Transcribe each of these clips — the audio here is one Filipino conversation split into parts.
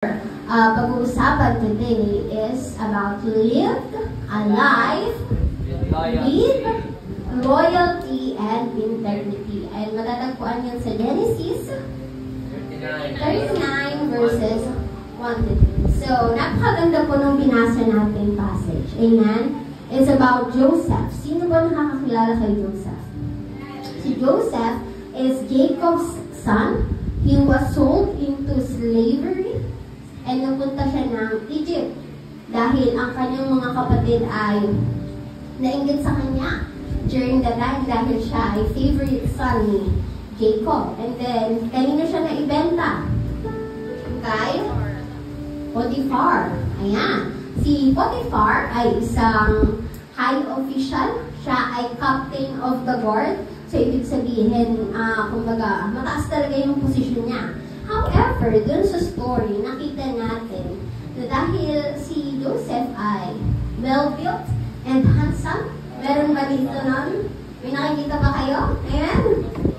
Pag-uusapan today is about live a life with loyalty and integrity. And matatagpuan yan sa Genesis 39 verses 1 to 3. So, napakaganda po nung binasa natin passage. Amen? It's about Joseph. Sino ba nakakakilala kay Joseph? Si Joseph is Jacob's son. He was sold into slavery and napunta siya ng Egypt dahil ang kanyang mga kapatid ay nainggit sa kanya during the time dahil siya ay favorite son ni Jacob. And then, kanina siya naibenta? Kay Potiphar. Ayan. Si Potiphar ay isang high official. Siya ay captain of the guard. So, ibig sabihin, kumbaga, mataas talaga yung posisyon niya. However, dun sa story, nakita natin na dahil si Joseph ay well-built and handsome, meron ba dito nun? May nakikita ba kayo? Amen?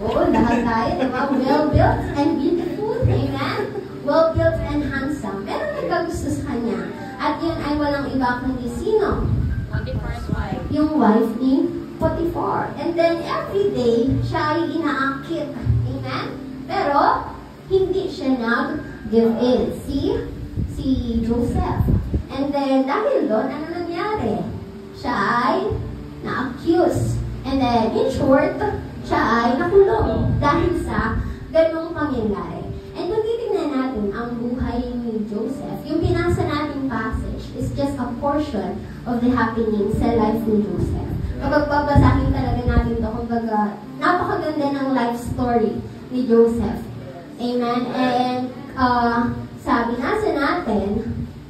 Oo, lahat tayo, diba? Well-built and beautiful. Amen? Well-built and handsome. Meron nagkagusto sa kanya. At yun ay walang iba kundi sino? Potiphar's wife. Yung wife ni Potiphar. And then, every day, siya ay inaakit. Amen? Pero, hindi siya nag-give in. Si Joseph. And then, dahil doon, ano nangyari? Siya ay na-accuse. And then, in short, siya ay nakulong. Dahil sa ganong pangyayari. And kung titignan natin ang buhay ni Joseph, yung binasa nating passage is just a portion of the happening sa life ni Joseph. Kapag babasahin talaga natin ito, kumbaga, napakaganda ng life story ni Joseph. Amen? And sa binasa natin,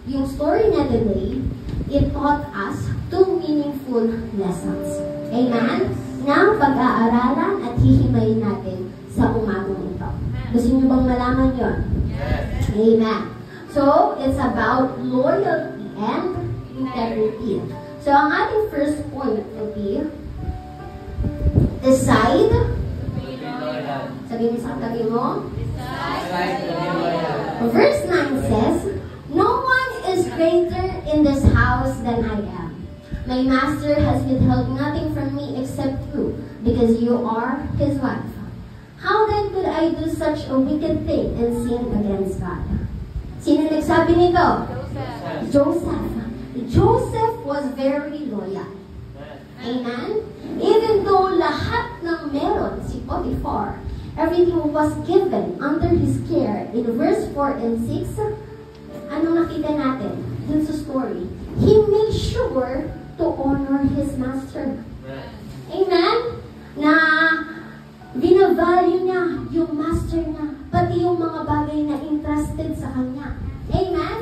yung story na today, it taught us two meaningful lessons. Amen? Na pag-aaralan at hihimayin natin sa umagang ito. Gusto niyo bang malaman yun? Yes. Amen. So, it's about loyalty and integrity. So, ang ating first point will be decide. Sabihin sa katabi mo. Verse 9 says, "No one is greater in this house than I am. My master has withheld nothing from me except you, because you are his wife. How then could I do such a wicked thing and sin against God?" Sino nagsabi nito? Joseph. Joseph was very loyal. Amen? Even though lahat ng meron si Potiphar, everything was given under his care. In verse 4 and 6, anong nakita natin dun sa story? He made sure to honor his master. Amen? Na binavalue niya yung master niya, pati yung mga bagay na interested sa kanya. Amen?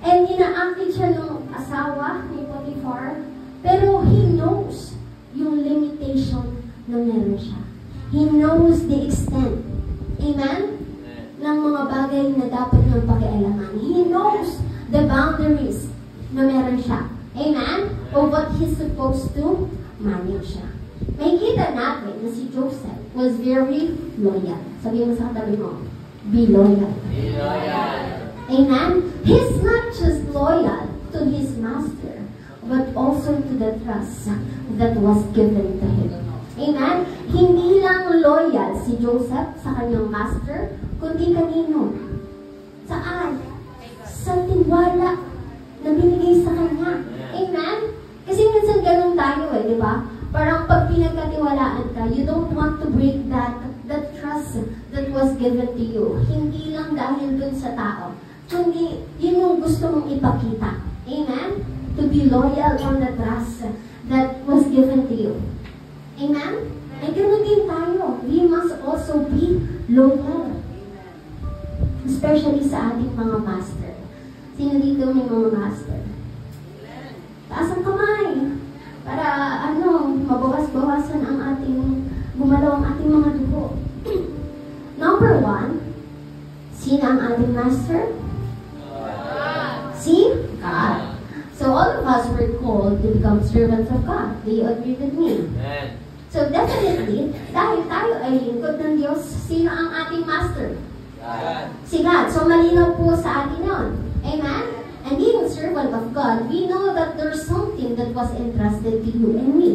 And inaakit siya ng asawa ni Potiphar, pero he knows yung limitation na meron siya. He knows the extent, amen, ng mga bagay na dapat niyang pakialaman. He knows the boundaries na meron siya, amen, of what he's supposed to manage siya. May kita natin na si Joseph was very loyal. Sabihin mo sa katabi mo, be loyal. Be loyal. Amen? He's not just loyal to his master, but also to the trust that was given to him. Amen? Hindi lang loyal si Joseph sa kanyang master, kundi kanino? Saan? Sa tiwala na binigay sa kanya. Amen? Kasi minsan ganun tayo di ba? Parang pag pinagkatiwalaan ka, you don't want to break that trust that was given to you. Hindi lang dahil dun sa tao, kundi yun yung gusto mong ipakita. Amen? To be loyal on the trust that was given to you. Amen? Ay ganun din tayo. We must also be loyal. Especially sa ating mga master. Sino dito may mga master? Taas ang kamay. Para mabawas-bawasan ang ating, gumalaw ang ating mga dugo. Number 1, sino ang ating master? Si God. So all of us were called to become servants of God. Do you agree with me? Amen. So definitely, dahil tayo ay lingkod ng Diyos, sino ang ating master? Si God. So, malinaw po sa atin yun. Amen? And being a servant of God, we know that there's something that was entrusted to you and me.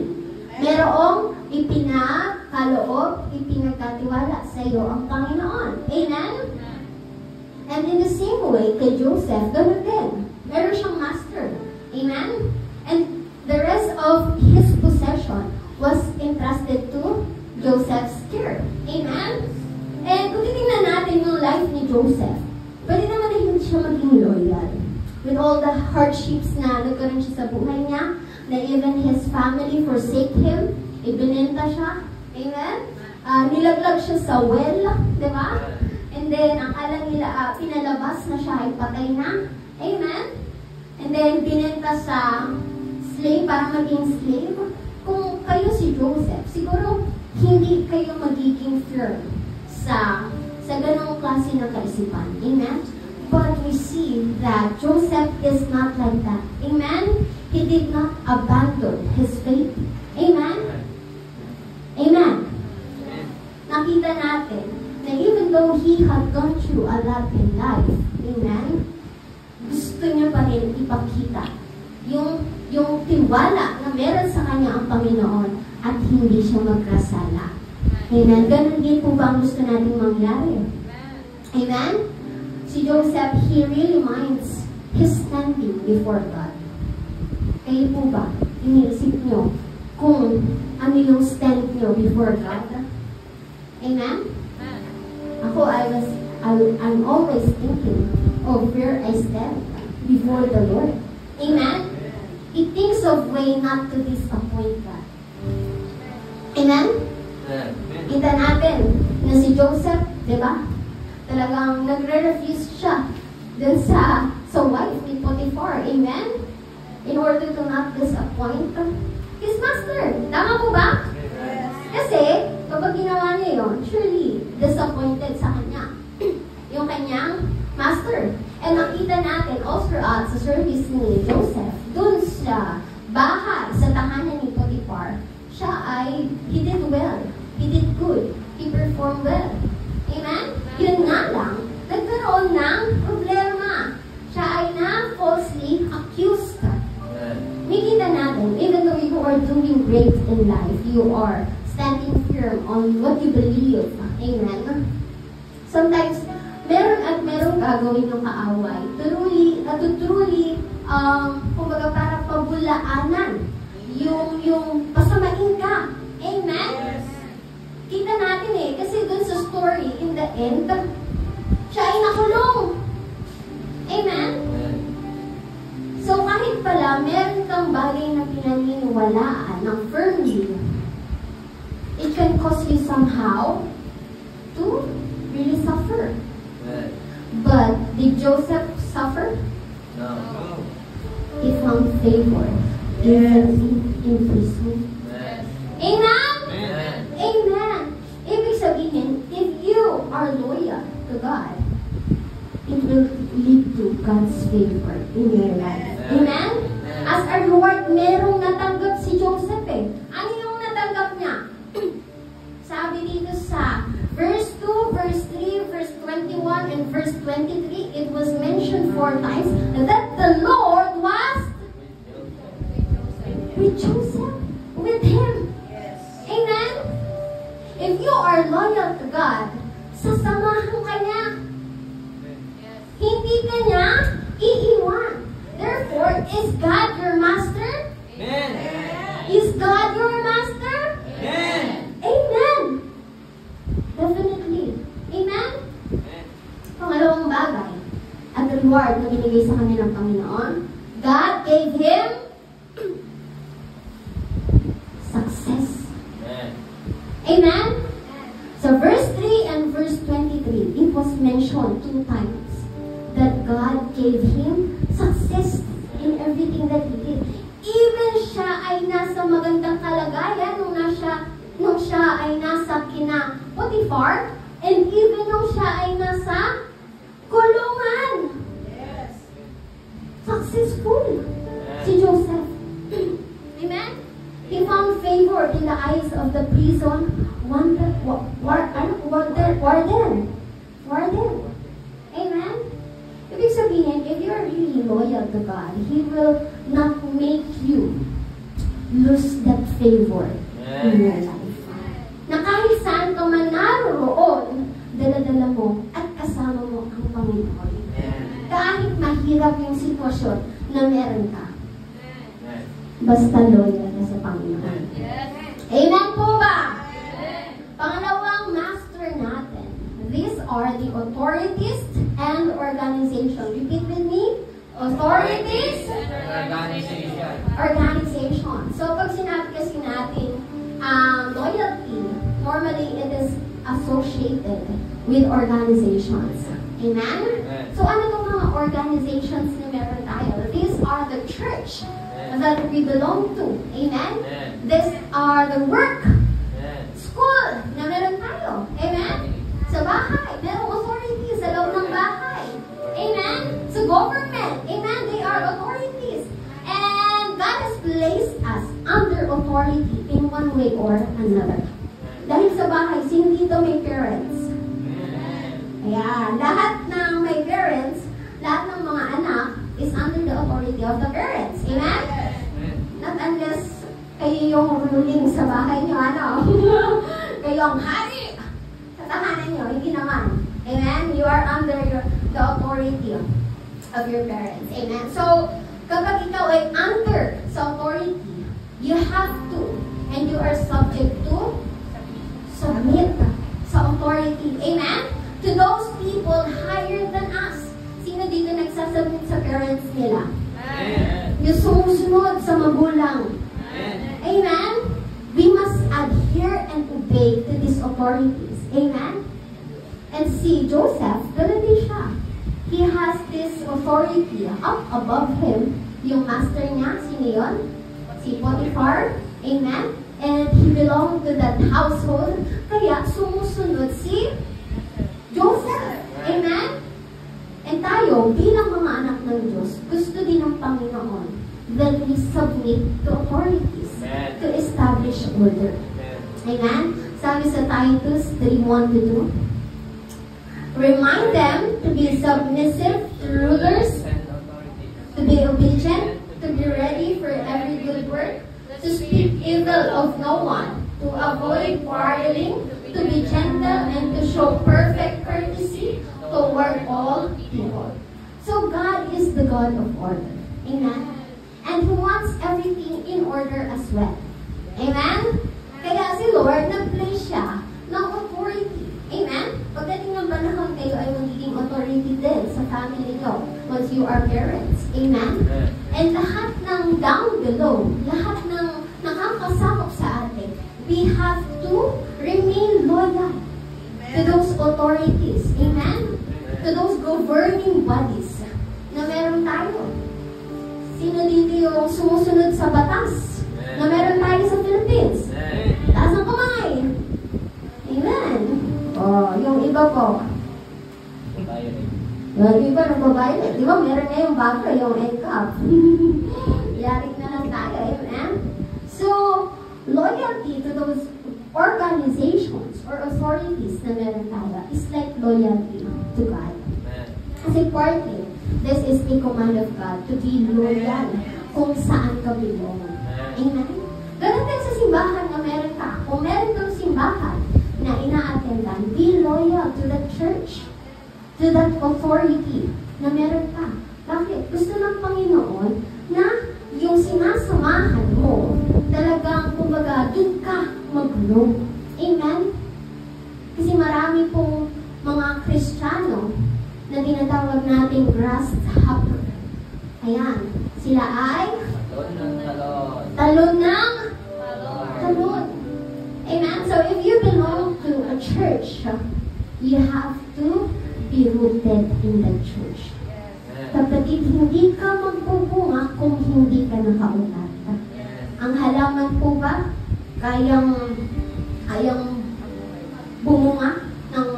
Merong ipinakaloob, ipinagkatiwala sa iyo ang Panginoon. Amen? And in the same way, kay Joseph, ganun din. Meron siyang master. Amen? And the rest of his possession was entrusted to Joseph's care. Amen? And kung titingnan natin yung life ni Joseph, pwede naman na hindi siya maging loyal. With all the hardships na nagkaroon siya sa buhay niya, na even his family forsake him, ibinenta siya. Amen? Nilaglag siya sa well, di ba? And then, ang alam nila, pinalabas na siya ay patay na. Amen? And then, binenta sa slave para maging slave. Kung kayo si Joseph, siguro hindi kayo magiging firm sa ganong klase ng kaisipan. Amen? But we see that Joseph is not like that. Amen? He did not abandon his faith. Amen? Amen? Nakita natin na even though he had gone through a lot in life, amen, gusto niya pa rin ipakita yung tiwala na meron sa kanya ang Panginoon at hindi siya magkasala. Amen? Ganun din po ba ang gusto natin mangyari? Amen? Si Joseph, he really minds his standing before God. Kayo po ba? Iniisip nyo kung ano yung stand nyo before God? Amen? Ako, I'm always thinking of where I stand before the Lord. Amen? He thinks of way not to disappoint God. Amen? Kita natin na si Joseph, di ba? Talagang nagre-refuse siya dun sa wife ni Potiphar. Amen? In order to not disappoint his master. Tama po ba? Yes. Kasi, kapag ginawa niya yun, surely disappointed sa kanya. Yung kanyang master. And nakita natin all throughout sa service ni Joseph, dun sa bahay, sa tahanan ni Potiphar, he did well. He did good. He performed well. Amen? Yun nga lang, nagkaroon ng problema. Siya ay falsely accused. Nakita natin, even though you are doing great in life, you are standing firm on what you believe. Amen? Sometimes, meron gagawin yung kaaway. Truly, kumbaga para pabulaanan. Yung pasamain ka. Amen? Kita natin kasi dun sa story, in the end, siya ay nakulong. Amen? So kahit pala, meron kang bagay na pinaniniwalaan ng firmly, it can cause you somehow to really suffer. But did Joseph suffer? No. He found favor in prison. Amen? Amen. Ibig sabihin, if you are loyal to God, it will lead to God's favor in your life. Amen? As a reward, merong natanggap si Joseph Ano yung natanggap niya? Sabi dito sa verse 2, verse 3, verse 21, and verse 23, it was mentioned 4 times that the Lord was with Joseph, with him. Amen? If you are loyal to God, sasamahan ka niya. Hindi ka niya iiwan. Therefore, is God your master? Amen. Is God your master? Amen. Amen. Definitely. Amen? Pangalawang bagay, at the reward na binigay sa kanya ng Panginoon, God gave him success. Amen? So verse 3 and verse 23, it was mentioned 2 times that God gave him success in everything that he did. Even siya ay nasa magandang kalagayan nung siya ay nasa kina Potiphar, and even nung siya ay nasa kulungan. Yes. Successful si Joseph. Amen? He found favor in the eyes of the prison warden. And if you're really loyal to God, He will not make you lose that favor in your life. Na kahit saan ka man naroon, dala-dala mo at kasama mo ang Panginoon. Kahit mahirap yung sitwasyon na meron ka. Basta loyal ka sa Panginoon. Amen po ba? Pangalawang master natin. These are the authorities and organization. Repeat with me. Authorities, organization. So pag sinabi kasi natin, loyalty, normally it is associated with organizations. Amen? So ano itong mga organizations na meron tayo? These are the church that we belong to. Amen? These are the work, school na meron tayo. Amen? Sa bahay, merong authorities sa loob ng bahay. Amen? Sa government. Amen? They are authorities. And God has placed us under authority in one way or another. Dahil sa bahay, sino dito may parents? Ayan. Lahat ng may parents, lahat ng mga anak is under the authority of the parents. Amen? Not unless kayo yung ruling sa bahay nyo, ano? Kayo ang hari sa tahanan nyo, hindi naman. Amen? You are under the authority of your parents. Amen? So, kapag ikaw ay under sa authority, you have to, and you are subject to, submit sa authority. Amen? To those people higher than us. Sino dito nagsasubmit sa parents nila? Amen. Yung sumusunod sa magulang. Amen. Amen? We must adhere and obey to these authorities. Amen? And see, Joseph, ganun din siya. He has this authority up above him. Yung master niya, sino yun? Si Potiphar. Amen? And he belonged to that household. Kaya sumusunod si Joseph. Amen? And tayo, bilang mga anak ng Diyos, gusto din ng Panginoon that we submit to authorities. Amen. To establish order. Amen? Sabi sa Titus 3:1-2, remind them to be submissive to rulers, to be obedient, to be ready for every good work, to speak evil of no one, to avoid quarreling, to be gentle, and to show perfect courtesy toward all people. So God is the God of order. Amen? And He wants everything in order as well. Amen? Kaya si Lord, nag-place siya ng authority. Amen? Pagdating ng panahon, kayo ay magiging authority din sa family nyo once you are parents. Amen? And lahat ng down below, lahat ng nakakasakop sa atin, we have to remain loyal to those authorities. Amen? To those governing bodies na meron tayo. Sino dito yung sumusunod sa batas na meron tayo sa Philippines? Taas ang kamay. Amen. Oh, yung iba po. Yung iba nagbabayad. Di ba meron na yung bago, yung NCAP. Yari na lang tayo. Amen? So, loyalty to those organizations or authorities na meron tayo is like loyalty to God. Kasi partly, this is the command of God to be loyal kung saan ka belong. Amen? Ganun din sa simbahan na meron ka. Kung meron kang simbahan na ina-attendan, be loyal to that church, to that authority na meron ka. Bakit? Gusto ng Panginoon na yung sinasamahan mo, talagang, kumbaga, dun ka mag-grow. Amen? Kasi marami pong mga Kristiyano na tinatawag nating grasshopper. Ayan. Sila ay talon ng talon. Amen? So, if you belong to a church, you have to be rooted in the church. Kapatid, hindi ka magbubunga kung hindi ka nakaulat. Ang halaman po ba kayang bumunga ng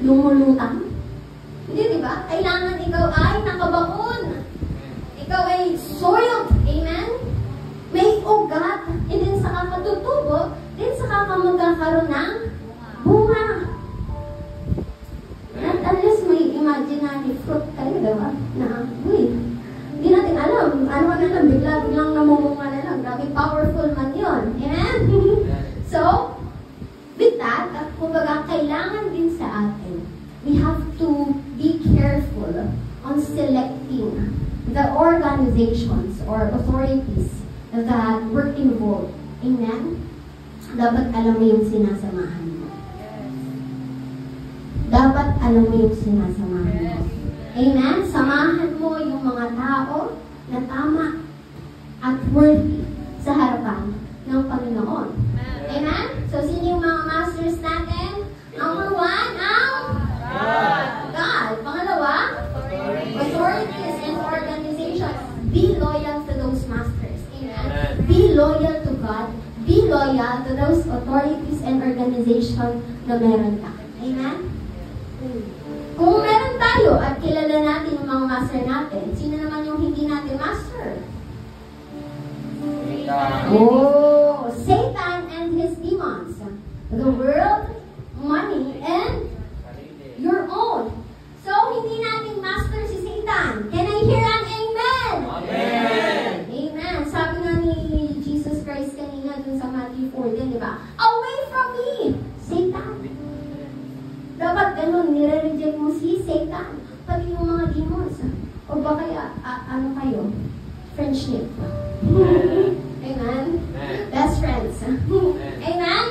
lumulutang? Hindi, di ba? Kailangan ikaw ay nakabaon. Ikaw ay soiled. Amen? May ugat. And then saka matutubo, then saka ka magkakaroon ng bunga. Not unless may imaginary na-fruit kayo, diba? Na, uy, hindi natin alam. Ano na lang, biglang namumunga na lang. Grabe, powerful man yun. Amen? So, with that, kumbaga, kailangan din sa atin, we have to be careful on selecting the organizations or authorities that were involved. Amen? Dapat alam mo yung sinasamahan mo. Dapat alam mo yung sinasamahan mo. Amen? Samahan mo yung mga tao na tama at worthy sa harapan ng Panginoon. Amen? So, sino yung mga masters natin? Number 1, ang God. Pangalawa, authorities and organizations. Be loyal to those masters. Amen? Be loyal to God. Be loyal to those authorities and organizations na meron ka. Amen? Kung meron tayo at kilala natin yung mga master natin, sino naman yung hindi natin master? Oh, Satan and his demons. The world, money, and your own. So, hindi natin master si Satan. Can I hear an amen? Amen. Amen. Sabi nga ni Jesus Christ kanina dun sa Matthew 14, di ba? Away from me, Satan. Dapat ganun, nire-reject mo si Satan. Pati yung mga demons. O ba kaya, ano kayo? Friendship. Amen? Best friends. Amen?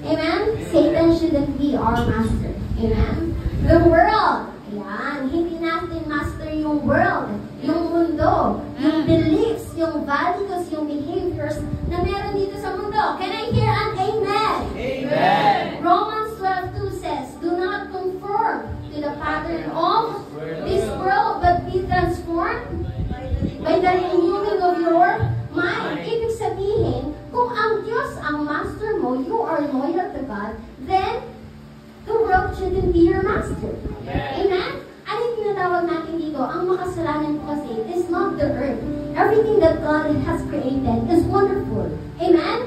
Amen? Satan shouldn't be our master. Amen? The world. Ayan. Hindi natin master yung world, yung mundo, yung beliefs, yung values, yung behaviors na meron dito sa mundo. Can I hear an amen? Amen. Romans 12:2 says, do not conform to the pattern of this world, but be transformed by the renewing of your mind. Ibig sabihin, kung ang Diyos ang master mo, you are loyal to God, then the world shouldn't be your master. Amen? Ano yung tinatawag natin dito? Ang makasalanan po kasi, it is not the earth. Everything that God has created is wonderful. Amen?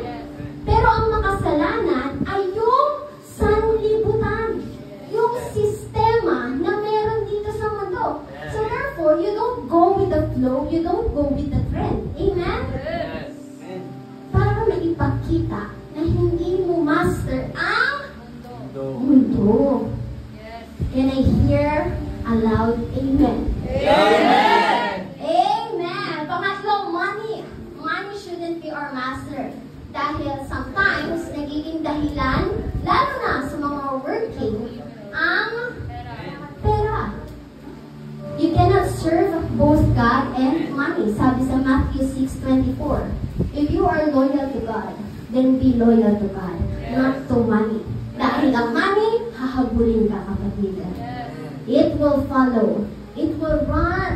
Pero ang makasalanan ay yung sanlibutan. Yung sistema na meron dito sa mundo. So therefore, you don't go with the flow, you don't go with the trend. Amen? Para maipakita na hindi mo master ang mundo. Can I hear a loud amen? Amen. Amen. Pangatlo, money. Money shouldn't be our master. Dahil sometimes, nagiging dahilan, lalo na sa mga working, ang pera. You cannot serve both God and money. Sabi sa Matthew 6:24. If you are loyal to God, then be loyal to God, not to money. Dahil ang money, hahabulin ka, kapatid. It will follow. It will run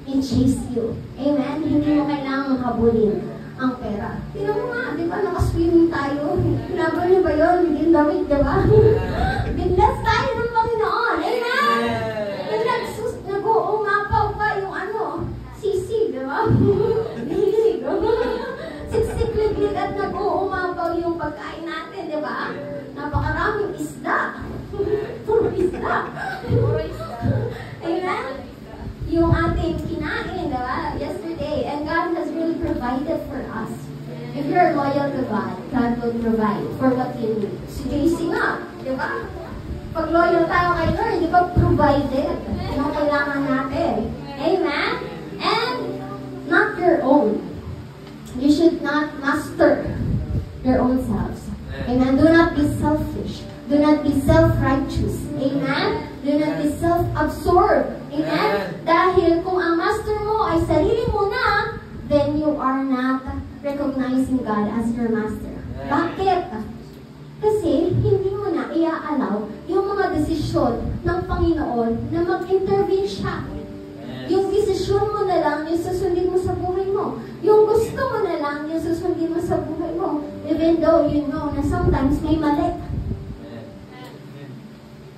and chase you. Amen? Hindi mo kailangang habulin ang pera. Tingnan mo nga, di ba, nakaswimming tayo. Laban niyo ba yun? Hindi damit, di ba? Binless tayo ng Panginoon. Amen? Yung nag-uumapaw pa yung sisig, di ba? Hilig. Siksik-liglig at nag-uumapaw yung pagkain natin, di ba? Napakaraming isda. Puro isda. Amen? Yung ating kinain, diba? Yesterday. And God has really provided for us. If you're loyal to God, God will provide for what you need. Si JC nga, diba? Pag loyal tayo kay Lord, di ba provided? Yung kailangan natin. Amen? And not your own. You should not master your own selves. Amen? Do not be selfish. Do not be self-righteous. Amen? Do not be self-absorbed. Amen? Dahil kung ang master mo ay sarili mo na, then you are not recognizing God as your master. Bakit? Kasi hindi mo na i-allow yung mga desisyon ng Panginoon na mag-intervene siya. Yung desisyon mo na lang yung susundin mo sa buhay mo. Yung gusto mo na lang yung susundin mo sa buhay mo. Even though you know na sometimes may mali.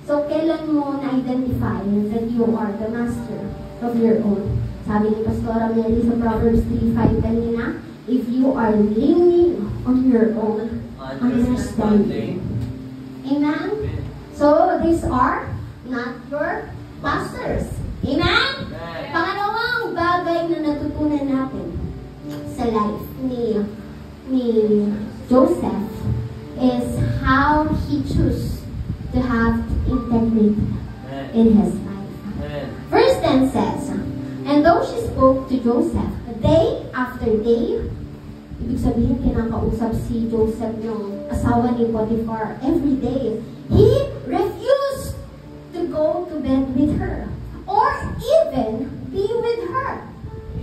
So, kailan mo na-identify that you are the master of your own? Sabi ni Pastora Mary sa Proverbs 3:5 kanina, if you are leaning on your own understanding. Amen? So, these are not your masters. then says, and though she spoke to Joseph day after day, ibig sabihin, kinakausap si Joseph yung asawa ni Potiphar every day, he refused to go to bed with her or even be with her.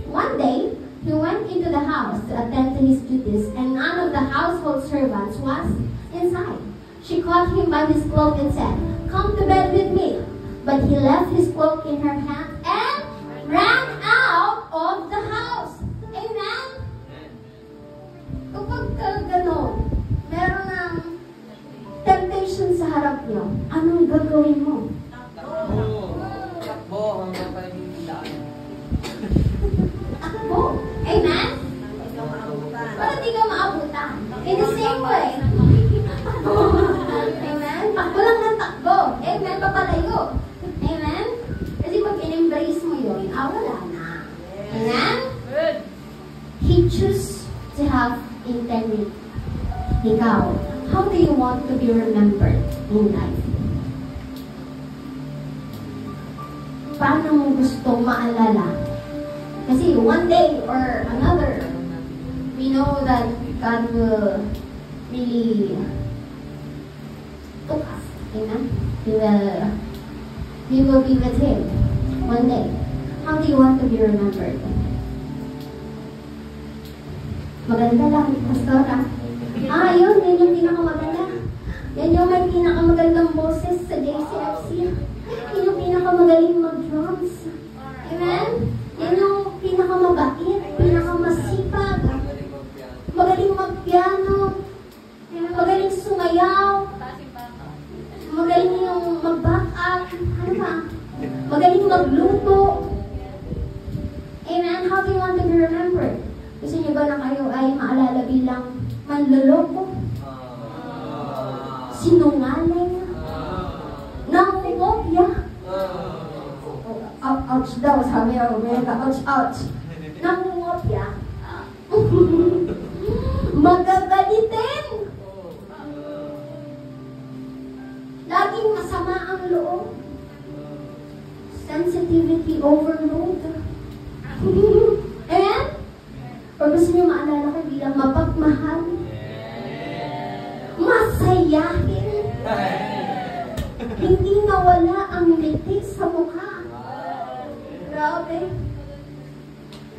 One day, he went into the house to attend to his duties, and none of the household servants was inside. She caught him by his cloak and said, "Come to bed with me." But he left his cloak in her hand and ran out of the house. Amen? Kapag gano'n, meron ng temptation sa harap niyo, anong gagawin mo? Takbo hanggang pa hindi daan. Takbo. Amen? Para di ka maabutan. In the same way. Amen? Takbo lang ng takbo. Amen? Papalayo. Amen? Kasi pag in-embrace mo yun, wala na. Amen? He choose to have integrity. Ikaw, how do you want to be remembered in life? Paano mo gusto maalala? Kasi one day or another, we know that God will really took us. Amen? We will be with Him one day. How do you want to be remembered? Maganda lang, pastora. Yun yung pinakamaganda. Yan yung may pinakamagandang boses sa JCFC. Yan yung pinakamagaling mag-drums. Amen? Yan yung pinakamabait, pinakamasipag. Magaling mag-piano. Magaling sumayaw. Magaling yung mag-back up. Ano ba? Magaling magluto. Amen? How do you want to be remembered? Gusto niyo ba na kayo ay maalala bilang manloloko, sinungaling, nangungopya? Ouch daw, sabi ako, ouch. Nangungopya. Magagalitin. Laging masama ang loob. Sensitivity overload. Amen? O gusto niyo maalala ko bilang mapagmahal? Masayahin? Hindi nawala ang ngiti sa mukha. Grabe.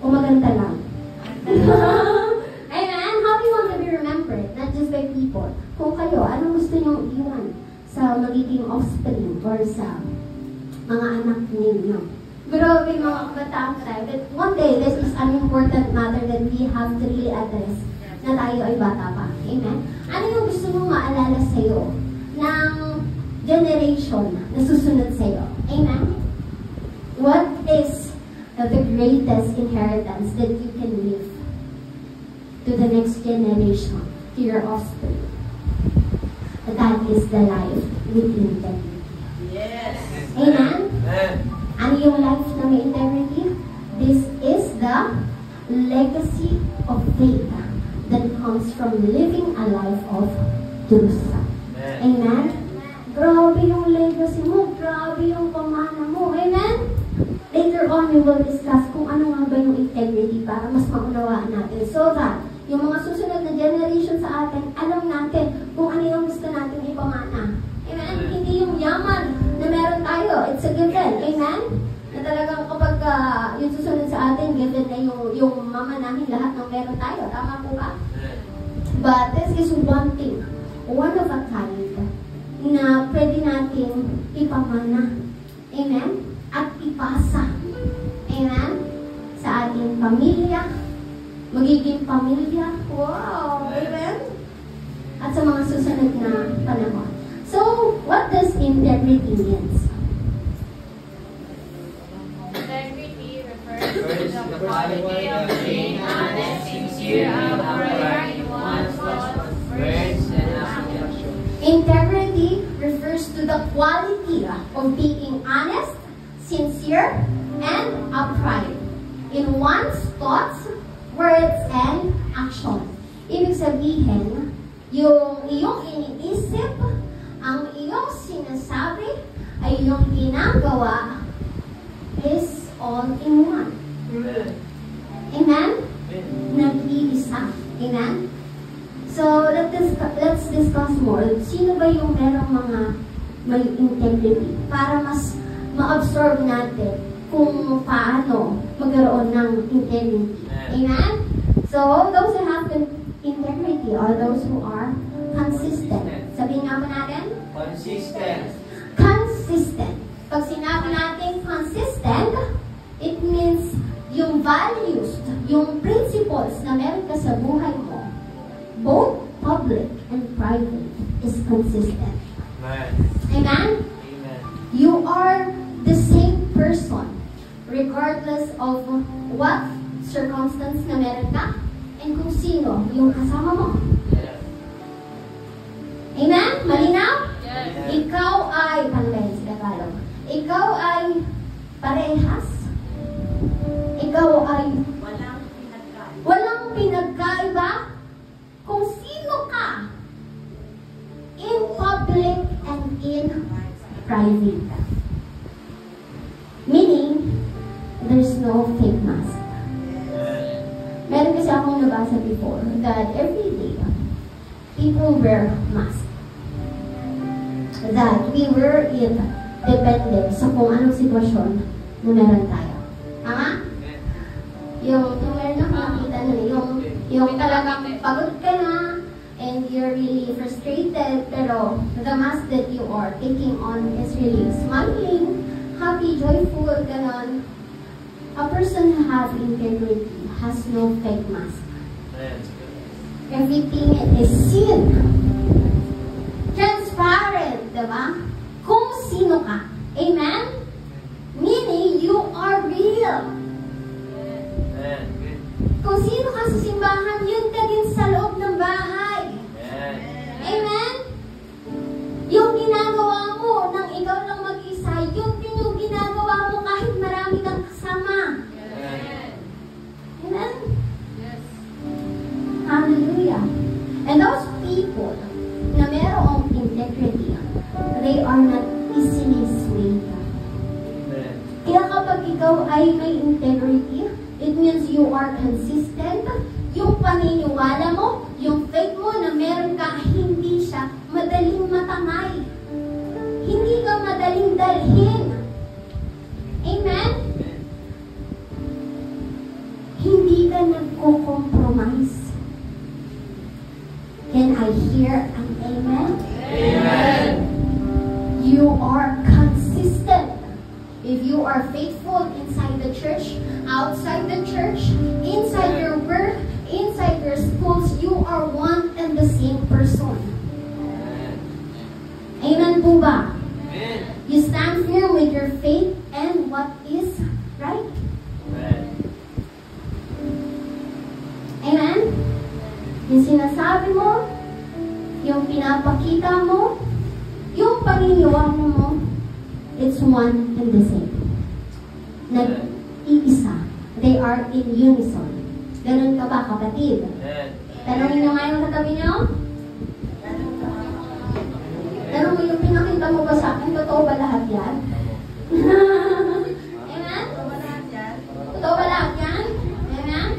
O maganda lang. Amen? How do you want to be remembered? Not just by people. Kung kayo, anong gusto niyong iwan sa magiging offspring or sa mga anak ninyo? Grabe mga kabataan tayo. But one day, this is an important matter that we have to really address na tayo ay bata pa. Amen? Ano yung gusto mong maalala sa'yo ng generation na susunod sa'yo? Amen? What is the greatest inheritance that you can leave to the next generation, to your offspring? That is the life with integrity. Yes. Amen? Amen. Ano yung life na may integrity? This is the legacy of faith that comes from living a life of truth. Amen? Grabe yung legacy mo. Grabe yung pamana mo. Amen? Later on, we will discuss kung ano nga ba yung integrity para mas maunawaan natin. So that, yung mga susunod na generation sa atin, alam natin kung ano yung gusto natin ipamana. Amen? Hindi yung yaman na meron tayo. It's a given. Amen? Na talagang kapag yung susunod sa atin, given na yung mamanahin lahat ng meron tayo. Tama po ba? But this is one thing, one of a kind, na pwede nating ipamana. Amen? At ipasa. Amen? Sa ating pamilya, magiging pamilya. Wow! Amen? At sa mga susunod na panahon. So, what does integrity means? Integrity refers to the quality of being honest, sincere, upright in one's thoughts, words, and actions. Integrity refers to the quality of being honest, sincere, and upright in one's thoughts, words, and actions. Ibig sabihin, yung iyong iniisip, ang iyong sinasabi, ay iyong ginagawa is all in one. Amen. Amen? Amen. Nag-iisa. Amen? So, let's discuss more. Sino ba yung merong mga may integrity para mas ma-absorb natin kung paano magkaroon ng integrity. Amen? So, those who have integrity are those who are consistent. Sabihin nga po natin? Consistent. Consistent. Pag sinabi natin consistent, it means yung values, yung principles na meron ka sa buhay mo, both public and private, is consistent. Amen. Amen? Amen. You are the same person regardless of what circumstance na meron ka and kung sino yung kasama mo. Yes. Amen? Malinaw? Yes. Ikaw ay, paano ba yun sa Tagalog? Ikaw ay parehas. Ikaw ay walang pinagkaiba kung sino ka in public and in private. Meaning, there's no fake mask. Meron kasi akong nabasa before that every day, people wear masks. That we wear it dependent sa kung anong sitwasyon na meron tayo. Tama? Yung meron na nakita na yung talagang pagod ka na and you're really frustrated, pero the mask that you are taking on is really smiling, happy, joyful, ganon. A person who has integrity has no fake mask. Everything is seen. Transparent, diba? Kung sino ka. Amen? Meaning, you are real. Kung sino ka sa simbahan, yun ka din sa loob ng bahay. Amen? Yung ginagawa mo nang ikaw lang mag-isa, yun din yung ginagawa mo kahit marami kang kasama. Amen? Yes. Hallelujah. And those people na merong integrity, they are not easily swayed. Kaya kapag ikaw ay may integrity, it means you are consistent. Yung paniniwala mo, yung faith mo na meron ka, hindi siya madaling matangay. Hindi ka madaling dalhin. Amen? Hindi ka nagko-compromise. Can I hear an amen? Amen. You are consistent. If you are faithful inside the church, outside the church, inside your work, inside your schools, you are one and the same person. Amen po ba? Amen. You stand firm with your faith and what is right. Amen? Yung sinasabi mo, yung pinapakita mo, yung paniniwala mo, it's one and the same. Nag-iisa. They are in unison. Ganun ka ba, kapatid? Tanongin nyo nga yung katabi nyo. Tanong mo yung pinakita mo ba sa akin, totoo ba lahat yan? Amen? Totoo ba lahat yan? Amen?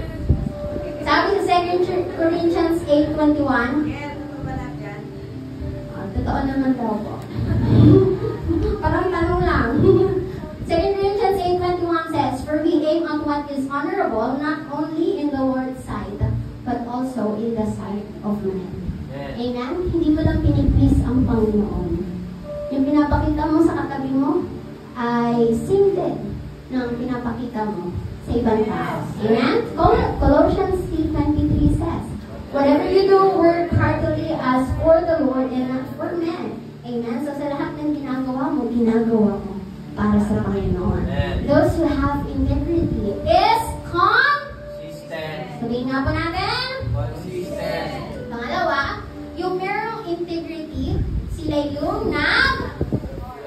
Sabi sa 2 Corinthians 8:21, totoo naman daw po. Parang tanong lang. 2 Corinthians 8:21 says, "For we aim at what is honorable, not only in the Lord's sight, but also in the sight of men." Amen? Hindi mo lang piniplease ang Panginoon. Yung pinapakita mo sa katabi mo ay same din ng pinapakita mo sa ibang tao. Amen? Colossians 3:23 says, "Whatever you do, work heartily as for the Lord and not for men." Amen? So sa lahat ng ginagawa mo para sa Panginoon. Those who have integrity is Consistent. sabihin nga po natin. Consistent. Pangalawa, yung merong integrity, sila yung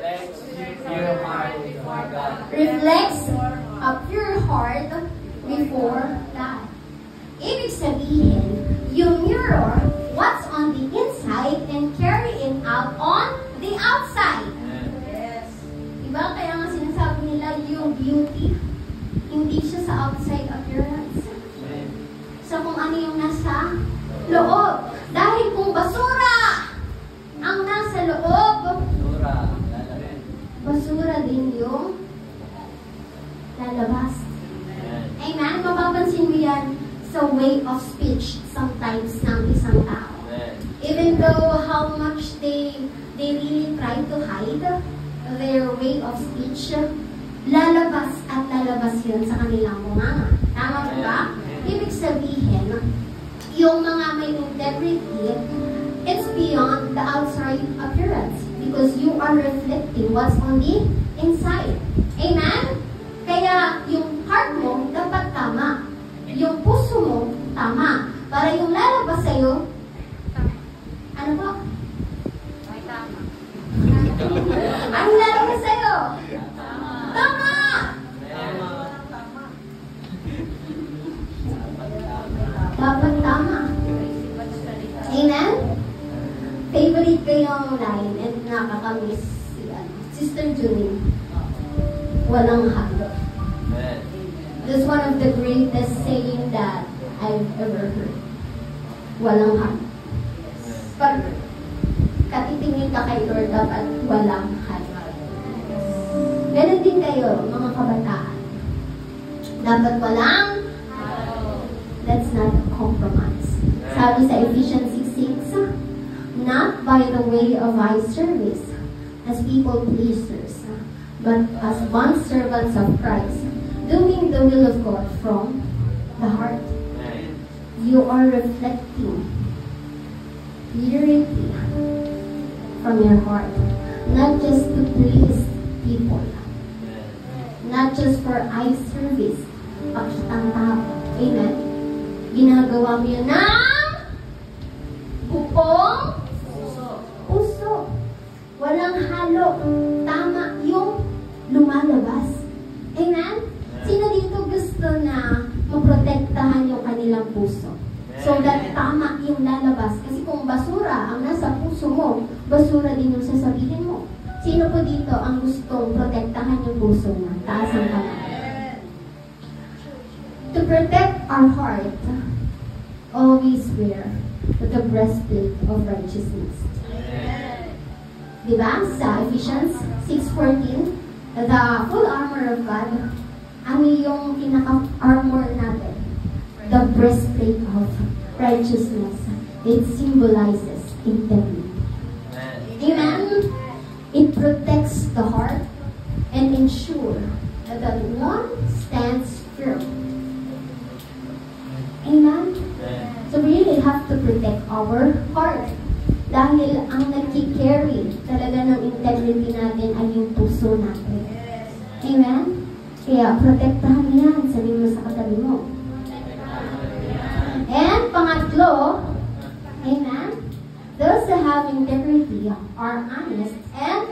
Let's your heart before God. reflects a pure heart before God. Ibig sabihin, yung mirror, what's on the inside and carry it out on the outside. Diba? Kaya nga sinasabi nila yung beauty yung nasa loob. Dahil kung basura ang nasa loob, Basura. Lalabas. basura din yung lalabas. Amen. Amen? Mapapansin mo yan sa way of speech sometimes ng isang tao. Amen. Even though how much they really try to hide their way of speech, lalabas at lalabas yun sa kanilang bunganga. Tama ba ba? Ibig sabihin, yung mga may integrity, it's beyond the outside appearance because you are reflecting what's on the inside. Amen? Kaya yung heart mo dapat tama. Yung puso mo tama. Para yung lalabas sa'yo, ano ba? Ay, tama. Ang lalabas sa'yo? Tama! Dapat tama. Amen? Favorite ko yung line and nakakamiss si Sister Julie. Walang halo. Amen. That's one of the greatest saying that I've ever heard. Walang halo. Pag katitingin ka kay Lord, dapat walang halo. Ganun din kayo, mga kabataan. Dapat walang That's not a compromise. Sabi sa Ephesians 6:6, not by the way of eye service, as people pleasers, but as bondservants of Christ, doing the will of God from the heart. Amen. You are reflecting purity from your heart, not just to please people, Amen. not not just for eye service, pakitang tao. Amen. Ginagawa mo yun ng buong puso. Walang halo. Tama yung lumalabas. Amen? Sino dito gusto na maprotektahan yung kanilang puso? So that tama yung lalabas. Kasi kung basura ang nasa puso mo, basura din yung sasabihin mo. Sino po dito ang gustong protektahan yung puso niya? Taas ang kamay. To protect our heart, always wear the breastplate of righteousness. Diba? Sa Ephesians 6:14, the full armor of God, ano yung pinaka-armor natin? The breastplate of righteousness. It symbolizes integrity. Amen? It protects the heart and ensure that one stands firm. Amen? So we really have to protect our heart. Dahil ang nagki-carry talaga ng integrity natin ay yung puso natin. Amen? Kaya protektahan mo yan. Sabihin mo sa katabi mo. And pangatlo, amen? Those who have integrity are honest and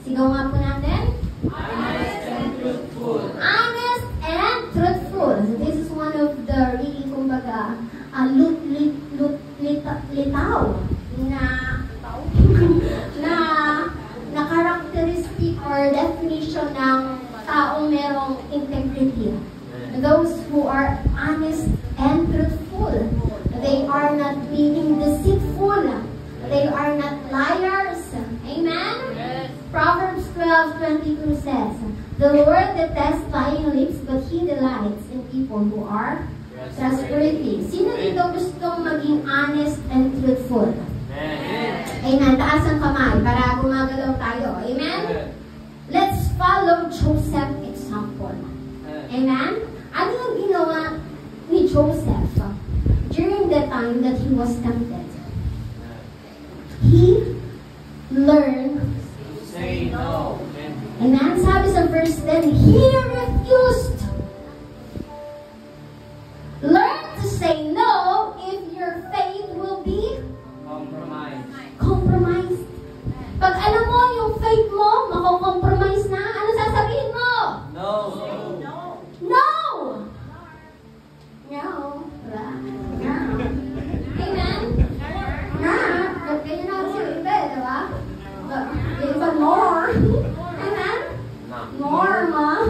sigaw nga po natin. Honest and truthful. Honest and truthful. So this is one of the really, kumbaga, litaw na characteristic or definition ng taong merong integrity. Those who are honest and truthful. They are not being deceitful. They are not liars. Amen? Proverbs 12:22 says, the Lord detests lying lips, but He delights in people who are trustworthy. Sino dito gustong maging honest and truthful? Amen. Taas ang kamay para gumagalaw tayo. Amen? Let's follow Joseph's example. Amen? Ano yung ginawa ni Joseph during the time that he was tempted? He learned. Say no. Amen? Sabi sa verse 10, he refused. Learn to say no if your faith will be Compromise. compromised. Pag alam mo yung faith mo, mako-compromise na, ano sasabihin mo? No. No! No! No. Amen? Na. Ganyan na kasi yung iba, diba? Yung iba more. Amen? No. More, ma.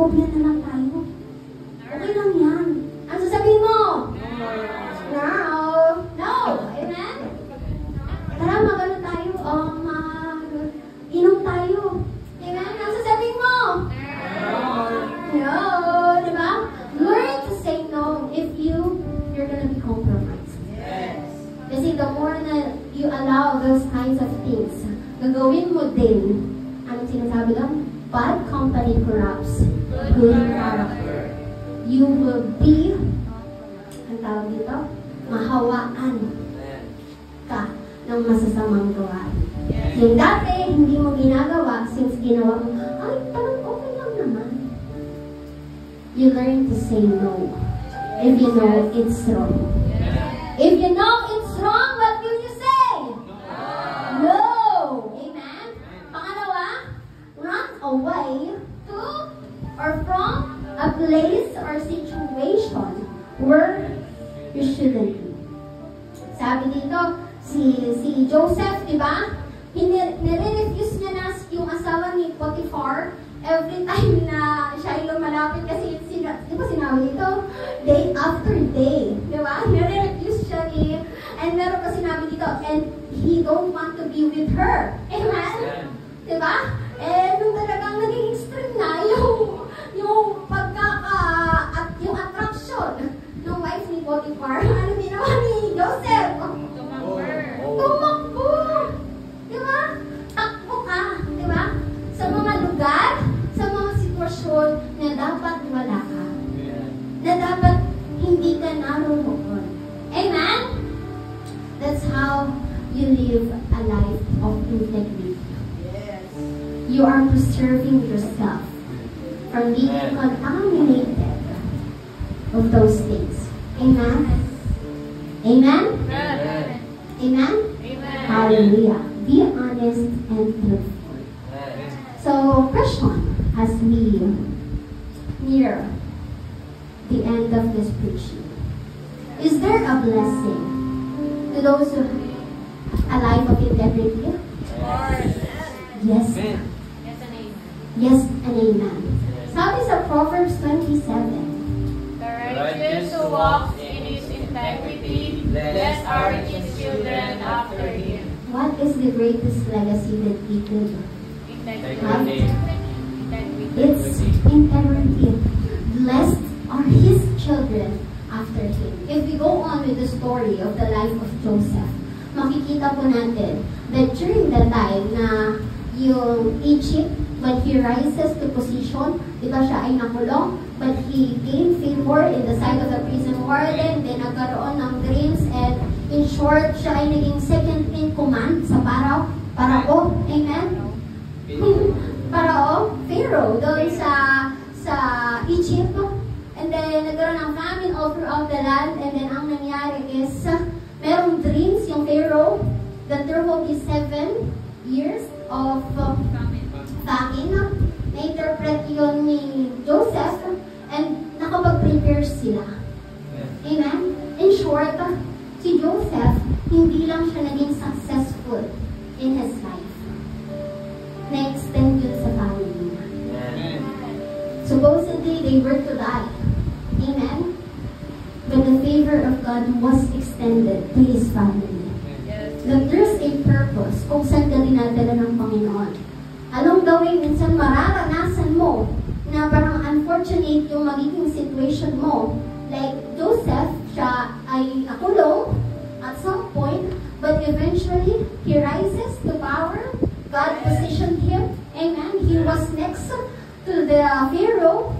magkopya na lang tayo. Okay lang yan. Ang sasabihin mo? No. No. Amen? Tara, magano tayo. Inom tayo. Amen? Ang sasabihin mo? No. Diba? Learn to say no if you're gonna be compromised. Kasi the more na you allow those kinds of things, gagawin mo din, anong sinasabi lang? Bad company corrupts good character. You will be, ang tawag dito, mahawaan ka ng masasamang gawain. Yung dati, hindi mo ginagawa, since ginawa mo, ay, parang okay lang naman. You learn to say no if you know it's wrong. If you know it's wrong, what will you say? No! Amen? Pangalawa, run away to or from a place or situation where you shouldn't be. Sabi dito, si Joseph, di ba? Nire-refuse niya na yung asawa ni Potiphar every time na siya ay lumalapit kasi di ba sinabi dito? Day after day. Di ba? Nire-refuse siya and meron pa sinabi dito, and he don't want to be with her. Amen? Di ba? Eh, nung talagang naging extreme na yung yung attraction ng wife ni Potiphar, ano ginawa ni Joseph? Tumakbo! Di ba? Takbo ka! Di ba? Sa mga lugar, sa mga sitwasyon na dapat wala ka. Na dapat hindi ka naroon. Amen? That's how you live a life of integrity. You are preserving yourself from being contaminated of those things. Amen? Amen? Amen? Hallelujah. Be honest and truthful. So, question as we near the end of this preaching. Is there a blessing to those who have a life of integrity? Yes. Yes and amen. Sabi sa Proverbs 27. The righteous who walks in his integrity, blessed are his children after him. What is the greatest legacy that we could have? It's integrity. Blessed are his children after him. If we go on with the story of the life of Joseph, makikita po natin that during the time na yung Egypt, when he rises to position, di ba siya ay nakulong, but he gained favor in the sight of the prison warden, then nagkaroon ng dreams, and in short, siya ay naging second in command sa Parao, amen? Parao, Pharaoh, doon sa Egypt, and then nagkaroon ng famine all throughout the land, and then ang nangyari is, merong dreams yung Pharaoh, that there will be 7 years of famine. Na-interpret yun ni Joseph, and nakapag-prepare sila. Amen? In short, si Joseph, hindi lang siya naging successful in his life. Na-extend yun sa family niya. Supposedly, they were to die. Amen? But the favor of God was extended to his family. That there's a purpose kung saan ka dinadala ng Panginoon. Anong gawin? Minsan mararanasan mo na parang unfortunate yung magiging situation mo. Like Joseph, siya ay nakulong at some point, but eventually, he rises to power. God positioned him. Amen? He was next to the Pharaoh.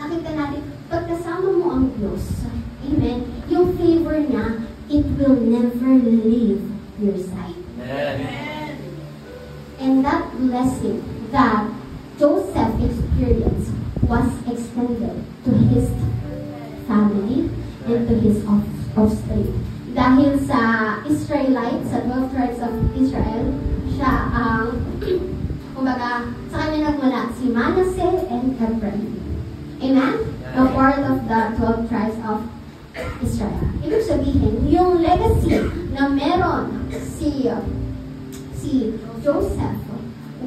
Nakita natin, pagkasama mo ang Diyos, amen, yung favor niya, it will never leave your side. Amen. And that blessing that Joseph experienced was extended to his family and to his offspring. Dahil sa Israelites, sa 12 tribes of Israel, siya ang, kumbaga, sa kanya nagmula si Manasseh and Ephraim. Amen? The part of the 12 tribes of Israel. Ibig sabihin, yung legacy na meron si Joseph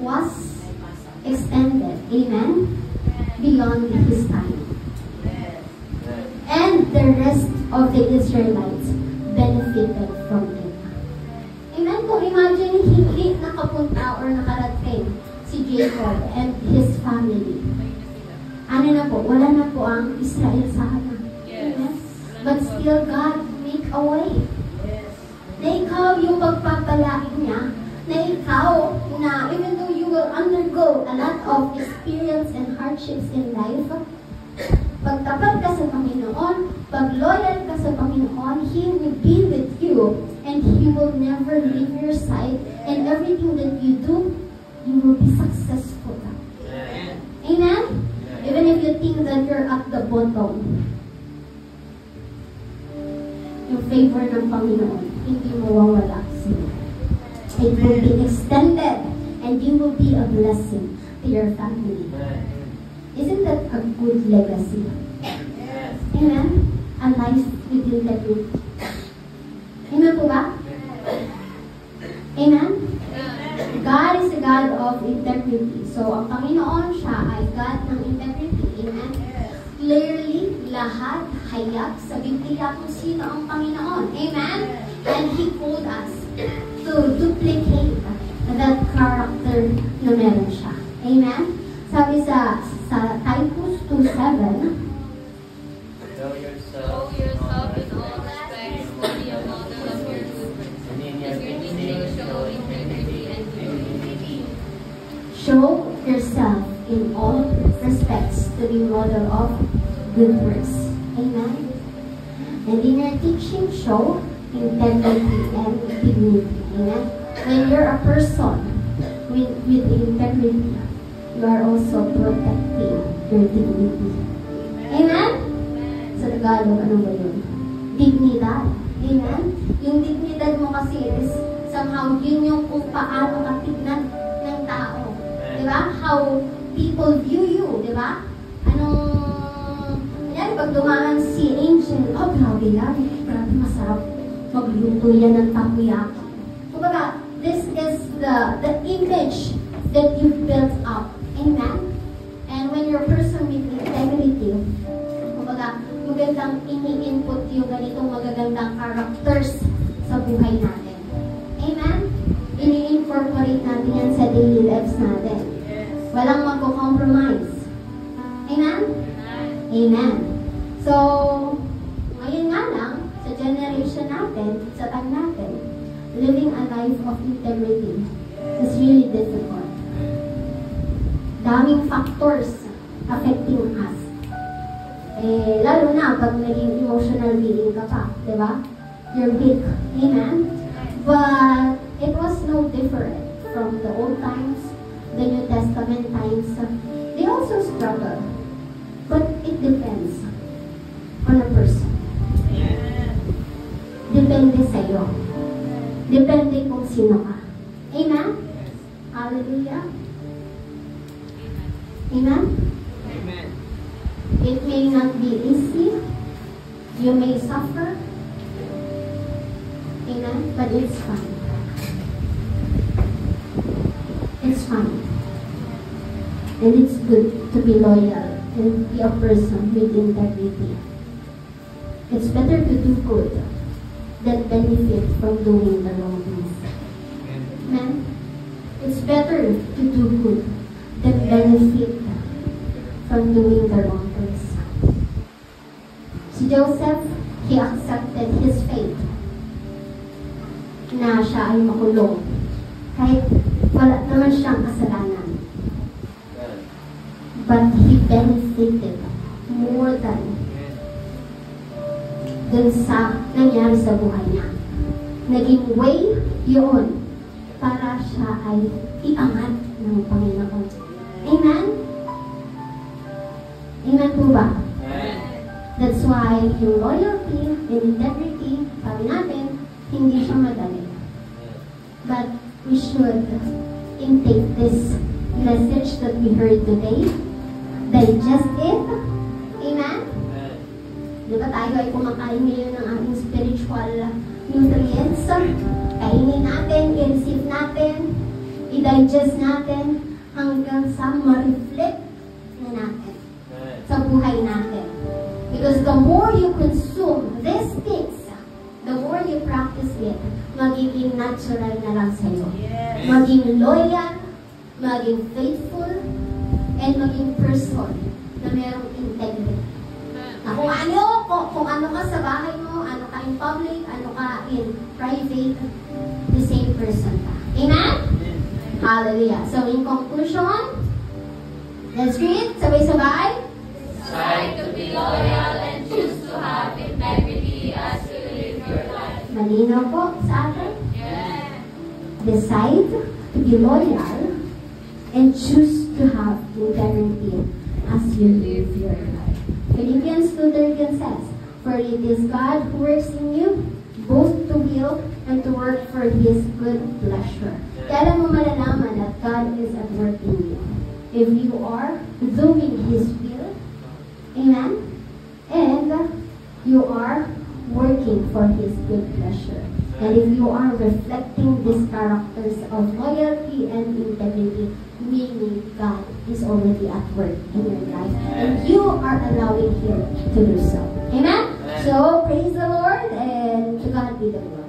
was extended. Amen? beyond his time. And the rest of the Israelites benefited from it. Amen? Kung imagine, hindi nakapunta or nakarating si Jacob and his family. Ano na po? Wala na po ang Israel sa hana. Amen? But still, God make a way. Na ikaw yung pagpapalain niya, na ikaw, na even though you will undergo a lot of experience and hardships in life, pag tapat ka sa Panginoon, pag loyal ka sa Panginoon, He will be with you and He will never leave your side, and everything that you do, you will be successful. Amen? Even if you think that you're at the bottom, yung favor ng Panginoon, hindi mawawala sa'yo. It will be extended and you will be a blessing to your family. Isn't that a good legacy? Amen? A life with integrity. Amen po ba? Amen? God is a God of integrity. So, ang Panginoon siya ay God ng integrity. Amen? Clearly, lahat hayag sa Biblia kung sino ang Panginoon. Amen? And He called us to duplicate that character na meron siya. Amen? Sabi sa Titus 2:7, Show yourself in all respects to be a model of your good works. In your teaching, show integrity and humility. show yourself in all respects to be model of good works. Amen? And in your teaching, show integrity and dignity. Amen? When you're a person with integrity, you are also protecting your dignity. Amen? Sa Tagalog, ano ba yun? Dignidad. Amen? Yung dignidad mo kasi is somehow yun yung kung paano ka tignan ng tao. Diba? How people view you. Diba? Yan, pag dumaan si Angel, oh, grabe yan. Grabe masarap. Magluto yan ng takoyaki. Kumbaga, this is the image that you built up. Amen? And when you're a person with integrity, kumbaga, magandang ini-input yung ganitong magagandang characters sa buhay natin. Amen? Ini-incorporate natin yan sa daily lives natin. Walang magko-compromise. Amen? Amen. So, ngayon nga lang, sa generation natin, sa time natin, living a life of integrity is really difficult. Daming factors affecting us. Lalo na pag naging emotional being ka pa, di ba? You're weak. Amen? But it was no different from the old times, the New Testament times. They also struggle. But it depends on a person. Depende sa'yo. Depende kung sino ka. Amen? Hallelujah. Amen? Amen. It may not be easy. You may suffer. Amen? But it's fine. It's fine. And it's good to be loyal and be a person with integrity. It's better to do good than benefit from doing the wrong things. Amen? It's better to do good than benefit from doing the wrong things. Si Joseph, he accepted his fate na siya ay makulong kahit wala naman siyang kasalanan. But he benefited more than dun sa nangyari sa buhay niya. Naging way yun para siya ay iangat ng Panginoon. Amen? Amen po ba? That's why yung loyalty and integrity, sabi natin, hindi siya madali. But we should intake this message that we heard today, digest it. Amen? Di ba tayo ay kumakain ngayon ng ating spiritual nutrients? Kainin natin, i-receive natin, i-digest natin hanggang sa ma-reflect na natin. buhay natin. Because the more you consume these things, the more you practice it, magiging natural na lang sa'yo. Maging loyal, maging faithful, and maging person na merong integrity. Na kung ano ka sa bahay mo, ano ka in public, ano ka in private, the same person ka. Amen? Hallelujah. So in conclusion, let's read, sabay-sabay. Decide to be loyal and choose to have integrity as you live your life. Malinaw po sa atin. Yeah. Decide to be loyal and choose to have integrity as you live your life. Philippians 2:13 says, "For it is God who works in you, both to will and to work for His good pleasure." Kaya mo malalaman that God is at work in you. If you are doing His will, amen, and you are working for His good pleasure. And if you are reflecting these characters of loyalty and integrity, meaning God is already at work in your life, and you are allowing Him to do so. Amen? So, praise the Lord, and to God be the glory.